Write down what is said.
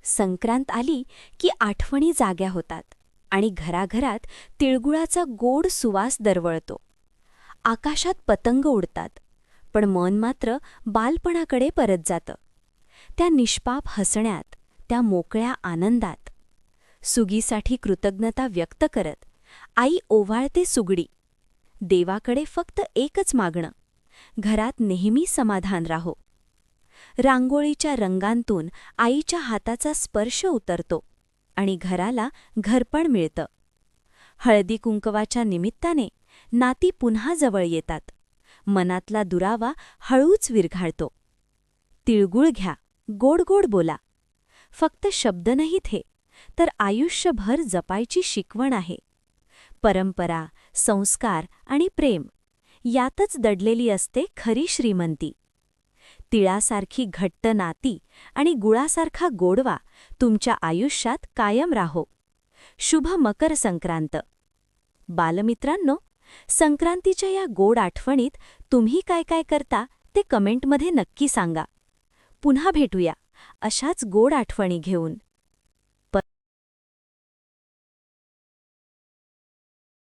संक्रांत आली की आठवणी जाग्या होतात आणि घराघरात तिळगुळाचा गोड सुवास दरवळतो. आकाशात पतंग उडतात, पण मन मात्र बालपणाकडे परत जातं. त्या निष्पाप हसण्यात, त्या मोकळ्या आनंदात. सुगीसाठी कृतज्ञता व्यक्त करत आई ओवाळते सुगडी. देवाकडे फक्त एकच मागणं, घरात नेहमी समाधान राहो. रांगोळीच्या रंगांतून आईच्या हाताचा स्पर्श उतरतो आणि घराला घरपण मिळतं. हळदी कुंकवाच्या निमित्ताने नाती पुन्हा जवळ येतात. मनातला दुरावा हळूच विरघळतो. तिळगुळ घ्या, गोड गोड बोला. फक्त शब्द नाहीत हे, तर आयुष्यभर जपायची शिकवण आहे. परंपरा, संस्कार आणि प्रेम यातच दडलेली असते खरी श्रीमंती. तिळासारखी घट्ट नाती आणि गुळासारखा गोडवा तुमच्या आयुष्यात कायम राहो. शुभ मकर संक्रांत. बालमित्रांनो, संक्रांतीच्या या गोड आठवणीत तुम्ही काय काय करता ते कमेंटमध्ये नक्की सांगा. पुन्हा भेटूया अशाच गोड आठवणी घेऊन.